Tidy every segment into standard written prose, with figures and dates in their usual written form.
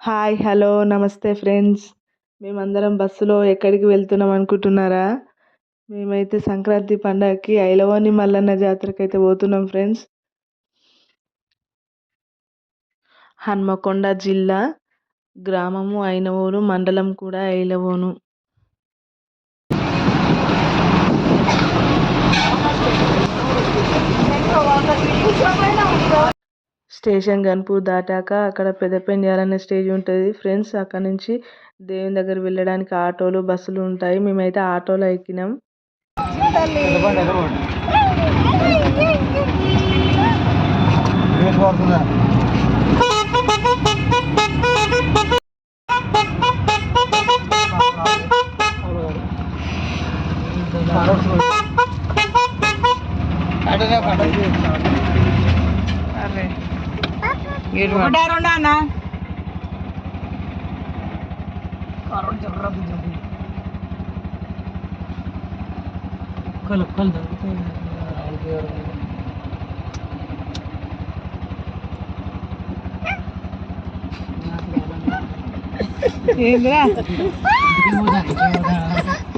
Hi! Hello! నమస్తే friends. మేమందరం బస్సులో ఎక్కడికి వెళ్తున్నాం అనుకుంటున్నారా? మేమైతే సంక్రాంతి పండగకి ఐలవోని మల్లన్న జాతరకైతే పోతున్నాం ఫ్రెండ్స్. హన్మకొండ జిల్లా, గ్రామము ఐనవోలు, మండలం కూడా ఐలవోను. స్టేషన్ గన్పూర్ దాటాక అక్కడ పెద్దపెండ్యాల్ అనే స్టేజ్ ఉంటుంది ఫ్రెండ్స్. అక్కడ నుంచి దేవుని దగ్గర వెళ్ళడానికి ఆటోలు, బస్సులు ఉంటాయి. మేమైతే ఆటోలో ఎక్కినాం. ఏంద్రా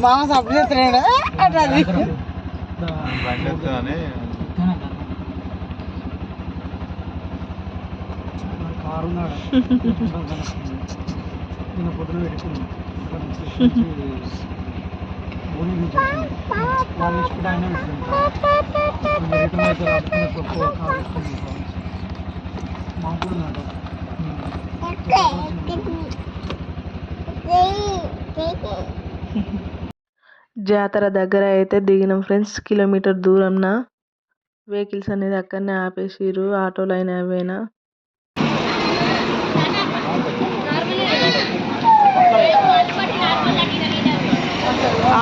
మామ సప్లై చేస్తున్నాడా అట్లా జాతర దగ్గర అయితే దిగినాం ఫ్రెండ్స్. కిలోమీటర్ దూరంన వెహికల్స్ అనేది అక్కడనే ఆపేసిరు, ఆటోలు అయినా ఏవైనా.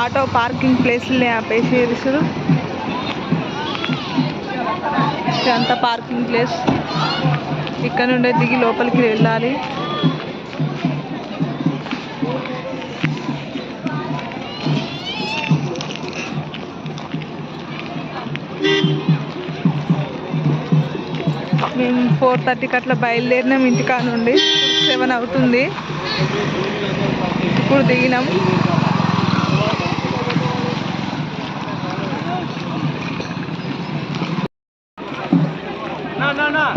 ఆటో పార్కింగ్ ప్లేస్లే ఆపేసిరు. ఇదంతా పార్కింగ్ ప్లేస్. ఇక్కడ నుండే దిగి లోపలికి వెళ్ళాలి. మేము 4:30కి అట్లా బయలుదేరినాం ఇంటికా నుండి. 7 అవుతుంది. ఇప్పుడు దిగినాం.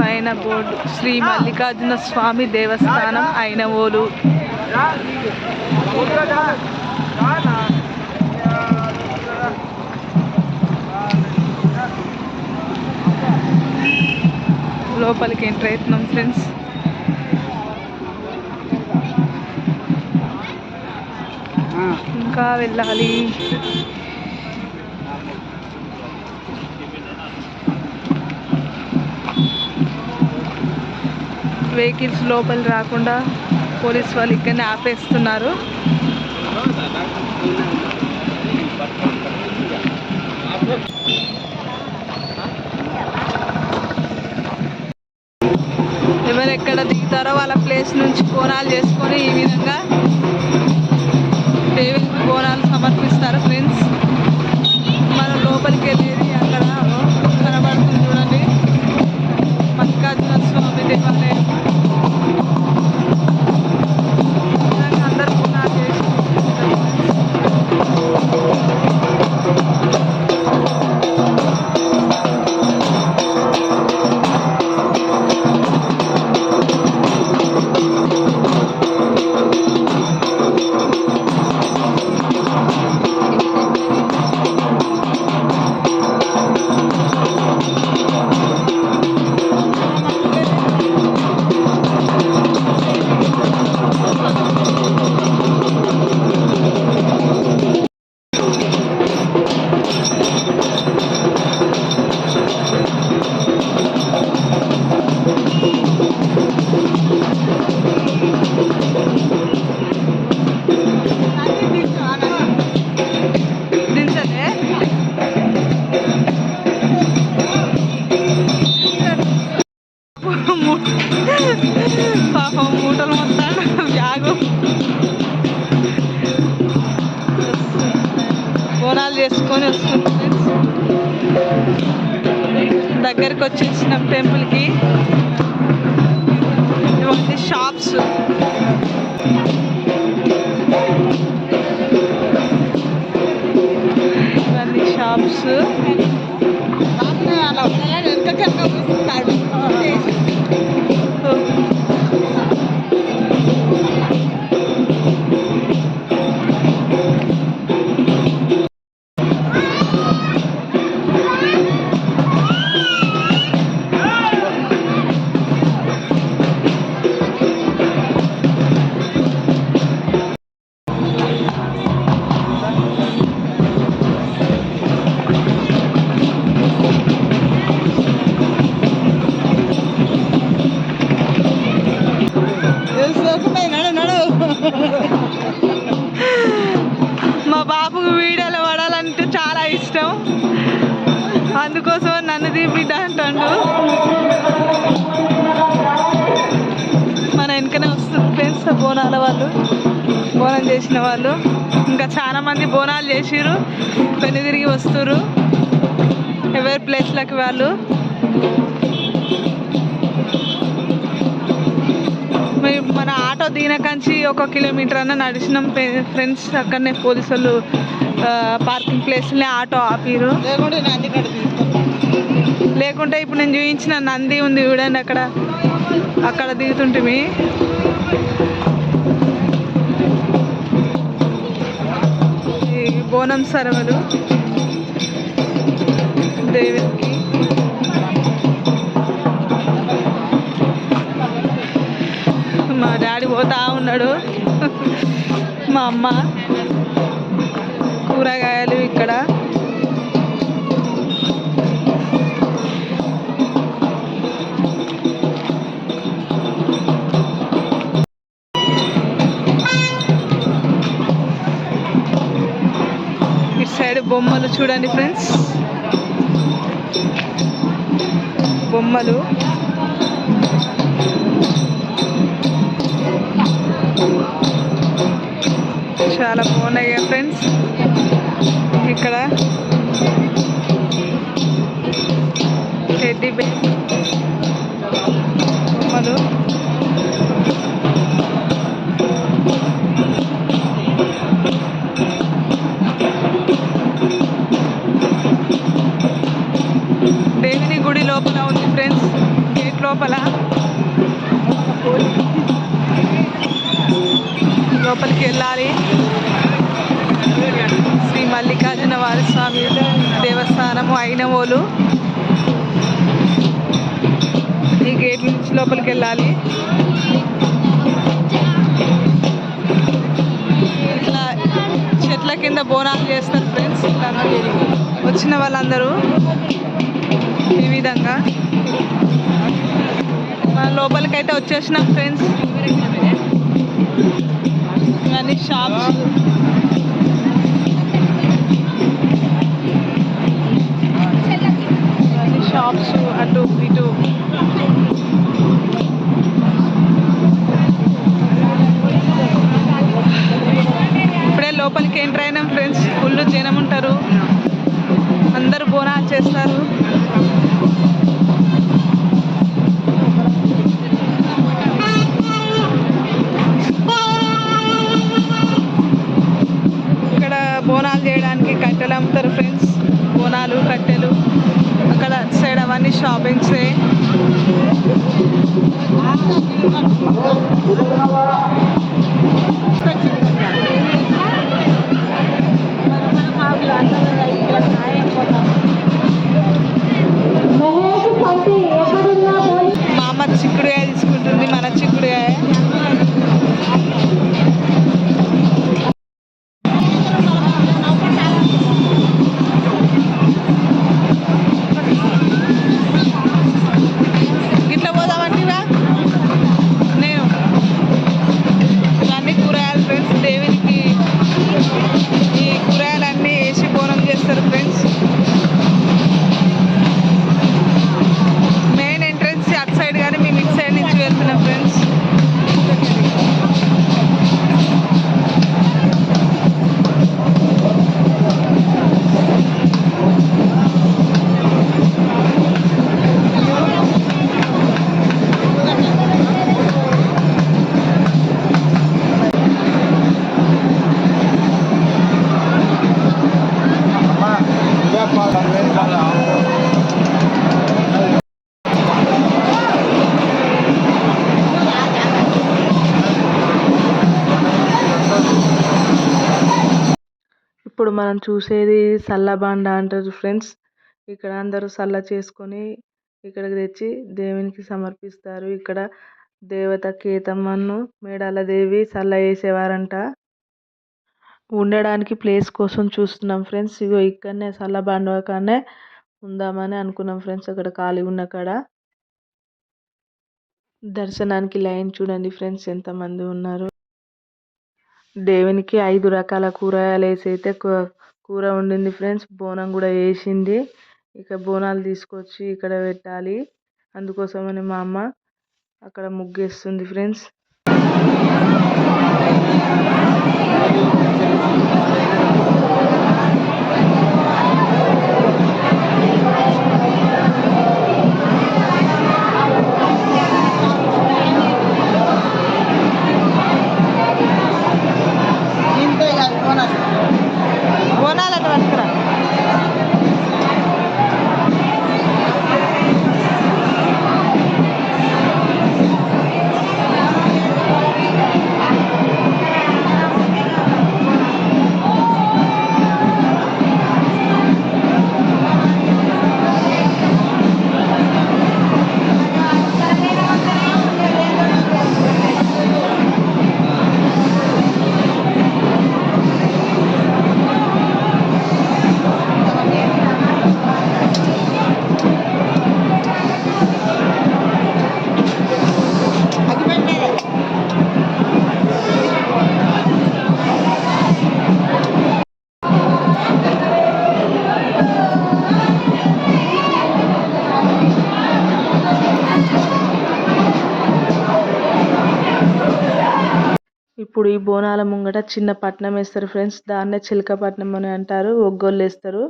పైన బోర్డు శ్రీ మల్లికార్జున స్వామి దేవస్థానం ఐనవోలు. లోపలికి ఎంటర్ అవుతున్నాం ఫ్రెండ్స్. ఇంకా వెళ్ళాలి. వెహికల్స్ లోపల రాకుండా పోలీస్ వాళ్ళు ఇక్కడనే ఆపేస్తున్నారు. ఎవరు ఎక్కడ దిగుతారో వాళ్ళ ప్లేస్ నుంచి బోనాలు చేసుకొని ఈ విధంగా దేవునికి బోనాలు సమర్పిస్తారు ఫ్రెండ్స్. మనం లోపలికి వెళ్ళేది అక్కడ కనబడుతుంది చూడండి, మల్లికార్జున స్వామి దేవాలయం. అందరూ బోనాలు చేసుకుంటారు. ఇవన్నీ షాప్స్. మా బాబుకు వీడియోలో పడాలంటే చాలా ఇష్టం, అందుకోసం నన్ను తీపిడ్డ అంటాడు. మన వెనకనే వస్తుంది ఫ్రెండ్స్ బోనాల వాళ్ళు, బోనం చేసిన వాళ్ళు. ఇంకా చాలా మంది బోనాలు చేసిర్రు, పెళ్లి తిరిగి వస్తుర్రు ఎవరి ప్లేస్లకి వాళ్ళు. మన ఆటో దీనకంచి 1 కిలోమీటర్ అన్న నడిచినాం ఫ్రెండ్స్. అక్కడనే పోలీసు వాళ్ళు పార్కింగ్ ప్లేస్లోనే ఆటో ఆపిరు. లేకుంటే ఇప్పుడు నేను చూపించిన నంది ఉంది చూడండి, అక్కడ దిగుతుంటిమి. ఈ బోనం సరవలు దేవునికి. మా డాడీ పోతా ఉన్నాడు, మా అమ్మ. కూరగాయలు ఇక్కడ ఇటు సైడ్ బొమ్మలు చూడండి ఫ్రెండ్స్, బొమ్మలు. చాలా బాగున్నాయి కదా ఫ్రెండ్స్. ఇక్కడ టెడ్డీ బేర్ బొమ్మలు. దేవుని గుడి లోపల ఉంది ఫ్రెండ్స్, గేట్ లోపల. లోపలికి వెళ్ళాలి. శ్రీ మల్లికార్జున వారి స్వామి దేవస్థానము ఐనవోలు. ఈ గేట్ నుంచి లోపలికి వెళ్ళాలి. ఇట్లా చెట్ల కింద బోనాలు చేస్తారు ఫ్రెండ్స్. వచ్చిన వాళ్ళందరూ ఈ విధంగా. మన లోపలికైతే వచ్చేసినాం ఫ్రెండ్స్. ఇవన్నీ షాప్స్. ఇవన్నీ షాప్స్ అటు ఇటు. ఇప్పుడే లోపలికి ఎంటర్ అయినాం ఫ్రెండ్స్. ఫుల్ జనం ఉంటారు, అందరూ బోనాలు చేస్తారు. బోనాలు చేయడానికి కట్టెలు అమ్ముతారు ఫ్రెండ్స్, బోనాలు కట్టెలు. అక్కడ సైడ్ అవన్నీ షాపింగ్సే. మా అమ్మ చిక్కుడుకాయ తీసుకుంటుంది, మన చిక్కుడుకాయ. ఇప్పుడు మనం చూసేది సల్లబండ అంటారు ఫ్రెండ్స్. ఇక్కడ అందరూ సల్ల చేసుకొని ఇక్కడికి తెచ్చి దేవునికి సమర్పిస్తారు. ఇక్కడ దేవత కేతమ్మను మేడాల దేవి సల్ల వేసేవారంట. ఉండడానికి ప్లేస్ కోసం చూస్తున్నాం ఫ్రెండ్స్. ఇగో ఇక్కడనే సల్లబండ కాడనే ఉందామని అనుకున్నాం ఫ్రెండ్స్. అక్కడ ఖాళీ ఉన్న కాడ దర్శనానికి లైన్ చూడండి ఫ్రెండ్స్ ఎంతమంది ఉన్నారు. దేవునికి 5 రకాల కూరగాయలు వేసి అయితే కూర వండింది ఫ్రెండ్స్. బోనం కూడా వేసింది. ఇక బోనాలు తీసుకొచ్చి ఇక్కడ పెట్టాలి. అందుకోసమని మా అమ్మ అక్కడ ముగ్గేస్తుంది ఫ్రెండ్స్. బోనాలు పట్టుకురా. ఇప్పుడు ఈ బోనాల ముంగట చిన్న పట్నం వేస్తారు ఫ్రెండ్స్. దాన్నే చిలకపట్నం అని అంటారు. ఒగ్గోళ్ళు వేస్తారు.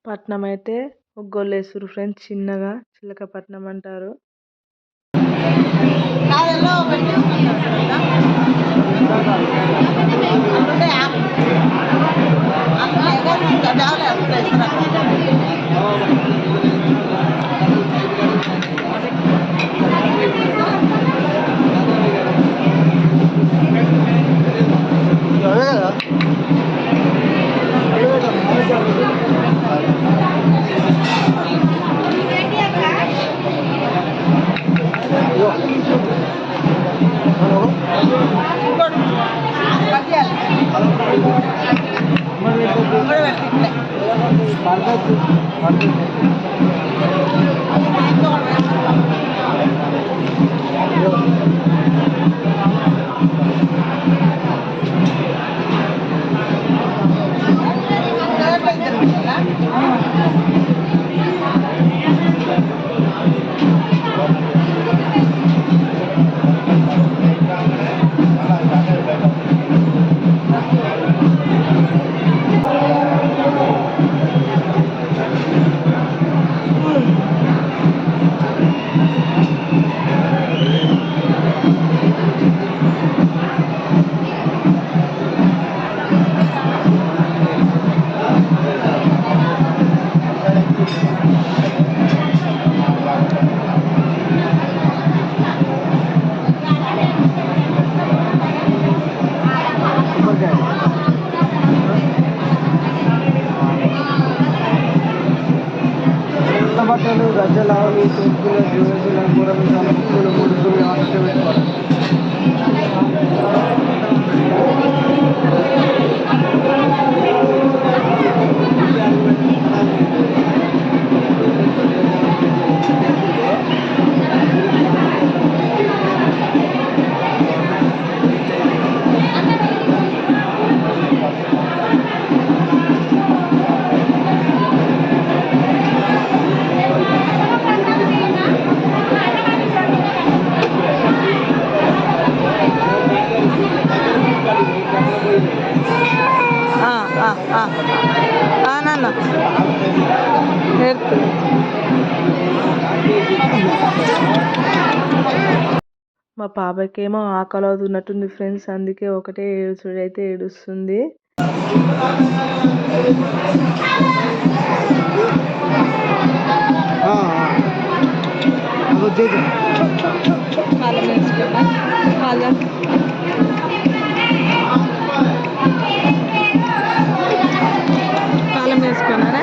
పట్నం అయితే ఒగ్గోళ్ళు వేస్తారు ఫ్రెండ్స్. చిన్నగా చిలకపట్నం అంటారు. బట్టలు గజ్జలాలు తూర్పులు జోజుల కూరలు తలపులు ముడుపులు ఆశ పెట్టుకోవాలి. మా పాపకేమో ఆకలి అవుతున్నట్టుంది ఫ్రెండ్స్, అందుకే ఒకటే ఏడుచుడైతే ఏడుస్తుంది. కాలం వేసుకున్నారా?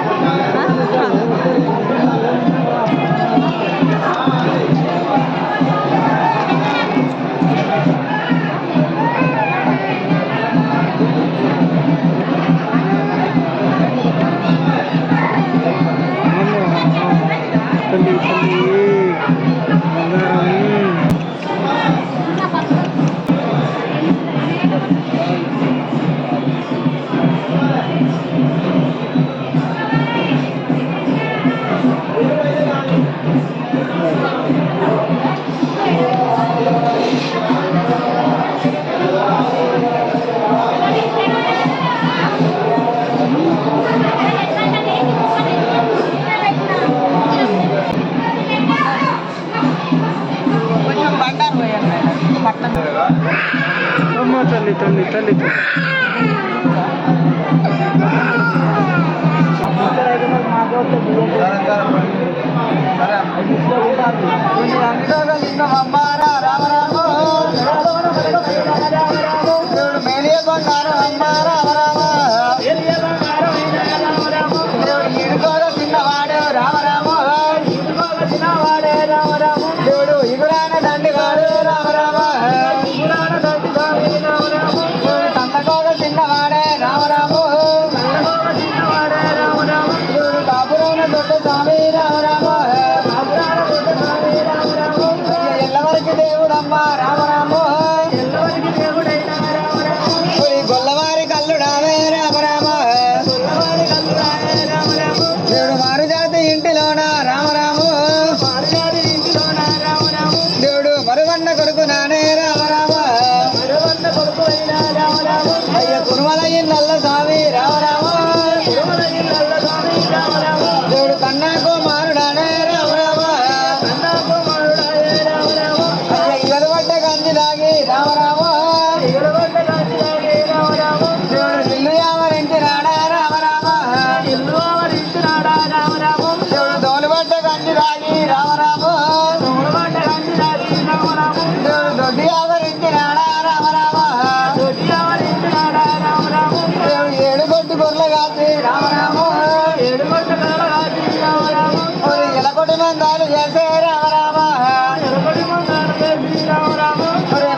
తల్లి తల్లి తల్లి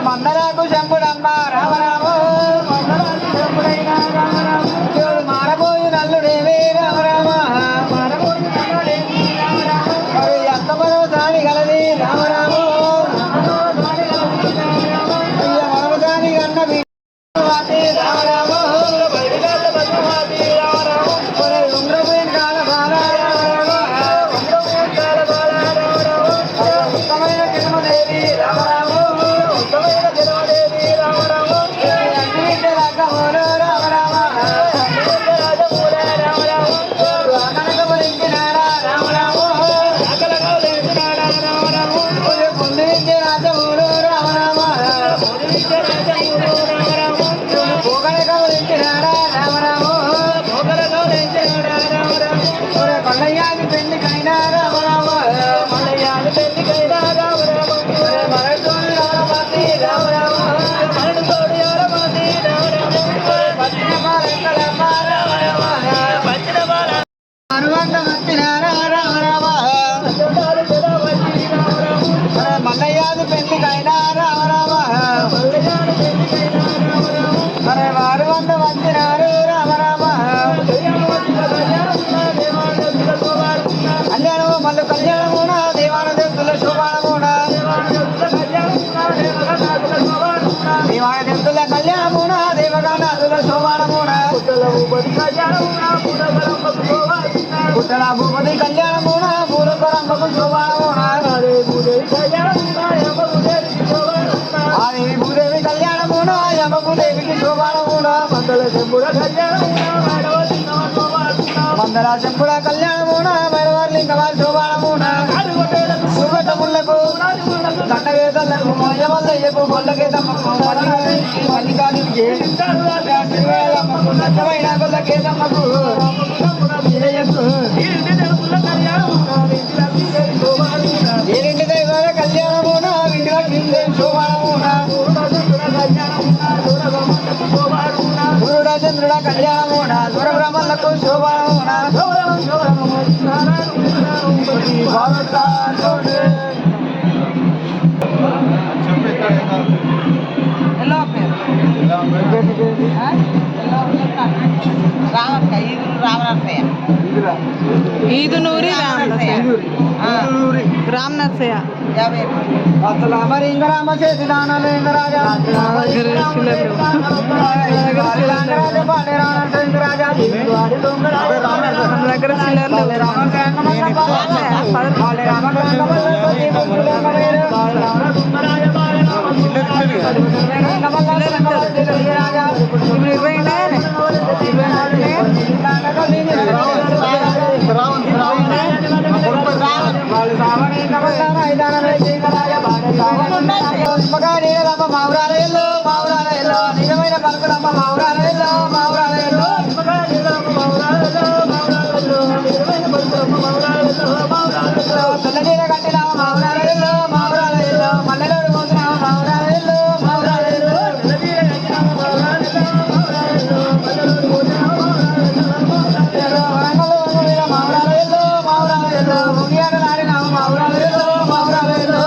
మందరాకు శంభుడమ్మ రామ రామ మారబోయు నల్లుడేవి రామ రామ ఎంత మనో దాని గలది రామ రామ మనము దాని కన్న రామ రామ ఉండ్రపోయిన కాల బాల ఉత్తమైన జన్మదేవి రామ రామ మల్లయ్యాది పెళ్లికైనా రామ రామ మరి వారు వంద వచ్చినారు రామ రామ కళ్యాణము మళ్ళీ కళ్యాణమున దేవాన దేవతల శోభానమున దేవాన దేవతల కళ్యాణమున దేవగానాదుల శోభానమున పుట్టల భూపతి కళ్యాణమున పూలకరంభకు శోభానమున ఆదేవి భూదేవి కళ్యాణమున యమభూదేవికి శోభానమున మందల శంభుల కళ్యాణమున మందల శంకుల కళ్యాణమున భైరవర్లింగ శోభానమున ముళ్లకు దండవేదలకు మల్లయ్యకు గొల్లకేదమ్మకు మల్లికార్జునికి లక్షమైన గొల్లకేదమ్మకు ఏరింటి దైవాల కళ్యాణమున వింటి శోభానమున సూర్యుడ చంద్రుడ కళ్యాణమున సూరబ్రహ్మలకు శోభానమున ఈదునూరి రామ్ నర్సయ్య లింగరామ చేతి దానలింగరాజా దగ్గర చిల్లర్లు మావురాలలో మావురాలలో నిజమైన పలుకులమ్మ మావురాలలో మావురాలలో తెల్లనీర కట్టిన మావురాలలో మావురాలలో మల్లెలోడు పోతున్న మావురాలలో మావురాలలో మావురాలలో మావురాలలో ముగియాడలాడిన మావురాలలో మావురాలలో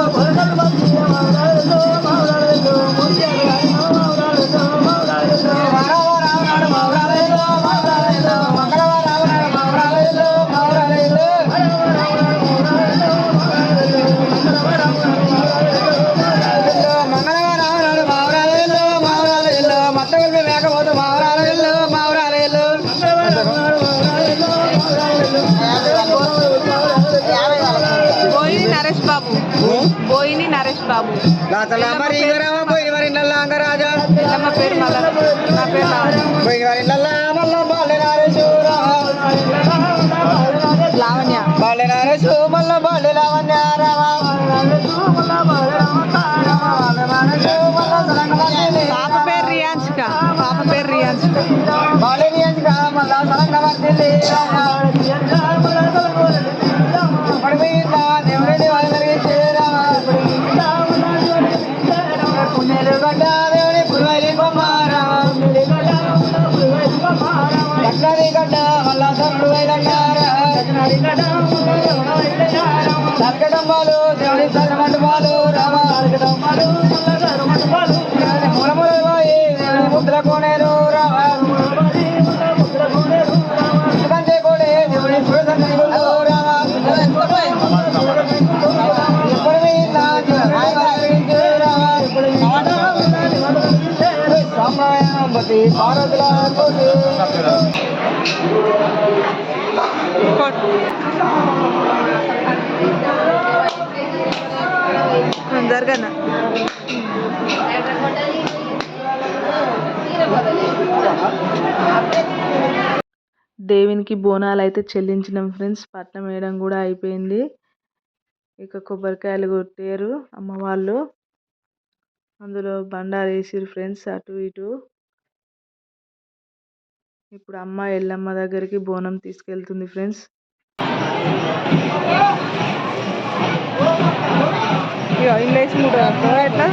బోయిని నరేష్ బాబు పేరు నా పేరు లావణ్య బాలే నరేషు మల్ల బాలే లావణ్య పాప పేరు రియాన్షిక బాలే రియాన్షిక మల్ల సరంగవర్తిల్లి దేవుడి వాళ్ళకి పుణ్యలు గడ్డ దేవుడి పురువైలి కుమారా లక్ష్మీ గడ్డ మల్ల సరుడు వైదండారా సర్కటంబాలు దేవుడి సరమంటపాలు రామ మూలములు పోయి దేవుడి ముద్ర కోనేరు రామ కంటే కూడా దేవుడి పురుషులు రామ జరగనా దేవునికి బోనాలు అయితే చెల్లించినాం ఫ్రెండ్స్. పట్నం వేయడం కూడా అయిపోయింది. ఇక కొబ్బరికాయలు కొట్టారు అమ్మ వాళ్ళు. అందులో బండారు వేసిరు ఫ్రెండ్స్ అటు ఇటు. ఇప్పుడు అమ్మ ఎల్లమ్మ దగ్గరికి బోనం తీసుకెళ్తుంది ఫ్రెండ్స్. ఇల్లు వేసి ఎట్లా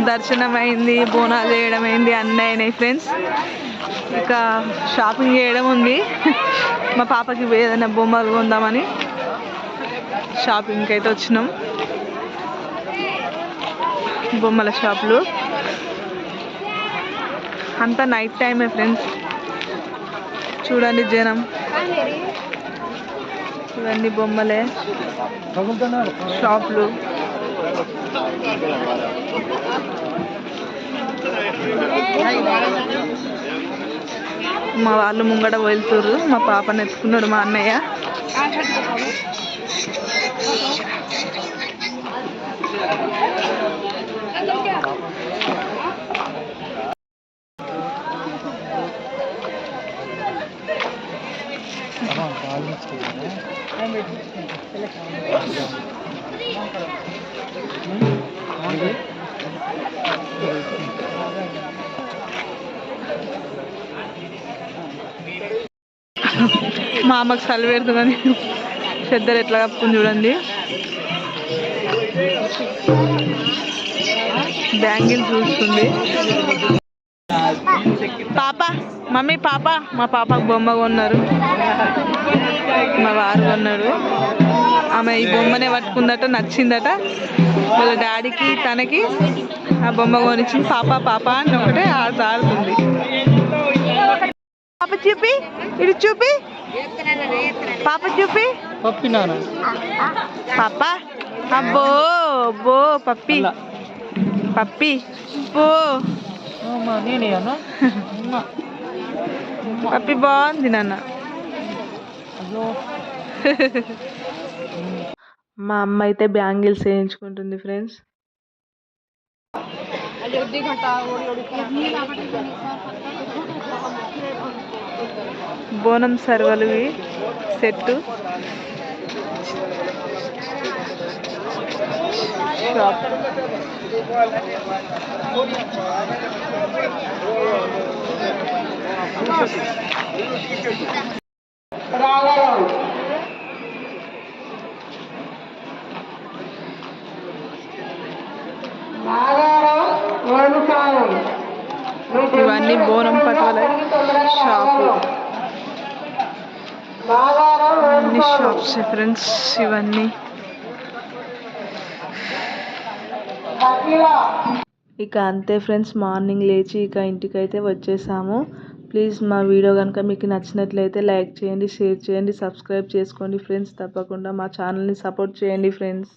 దర్శనం అయింది, బోనాలు చేయడం అయింది, అన్నీ అయినాయి ఫ్రెండ్స్. ఇక షాపింగ్ చేయడం ఉంది. మా పాపకి ఏదైనా బొమ్మలు కొందామని షాపింగ్కి అయితే వచ్చినాం. బొమ్మల షాపులు అంతా నైట్ టైమే ఫ్రెండ్స్. చూడండి జనం, ఇవన్నీ బొమ్మలే షాపులు. మా వాళ్ళు ముంగడ వెళ్తుర్రు. మా పాపను ఎత్తుకున్నాడు మా అన్నయ్య. మా అమ్మకి చలి పెడుతుందని చెద్దరు ఎట్లా కప్పుకుని చూడండి. బ్యాంగిల్ చూస్తుంది. పాప మమ్మీ పాప మా పాపకు బొమ్మ కొన్నారు, మా వారు కొన్నాడు. ఆమె ఈ బొమ్మనే పట్టుకుందట, నచ్చిందట. వాళ్ళ డాడీకి తనకి ఆ బొమ్మ కొనిచ్చింది. పాప పాప అని ఒకటే ఆడుతుంది. పాప చూపి, ఇటు చూపి, పాప చూపి. పాప అబ్బో అబ్బో పప్పి పప్పి బో పప్పి బాగుంది నాన్న. మా అమ్మ అయితే బ్యాంగిల్స్ వేయించుకుంటుంది ఫ్రెండ్స్. బోనం సర్వలువి సెట్టు షాప్. ఇవన్నీ బోనం పట్టాల షాపు, అన్ని షాప్స్ ఫ్రెండ్స్ ఇవన్నీ. ఇక అంతే ఫ్రెండ్స్, మార్నింగ్ లేచి ఇక ఇంటికైతే వచ్చేసాము. ప్లీజ్ మా వీడియో కనుక మీకు నచ్చినట్లయితే లైక్ చేయండి, షేర్ చేయండి, సబ్స్క్రైబ్ చేసుకోండి ఫ్రెండ్స్. తప్పకుండా మా ఛానల్ని సపోర్ట్ చేయండి ఫ్రెండ్స్.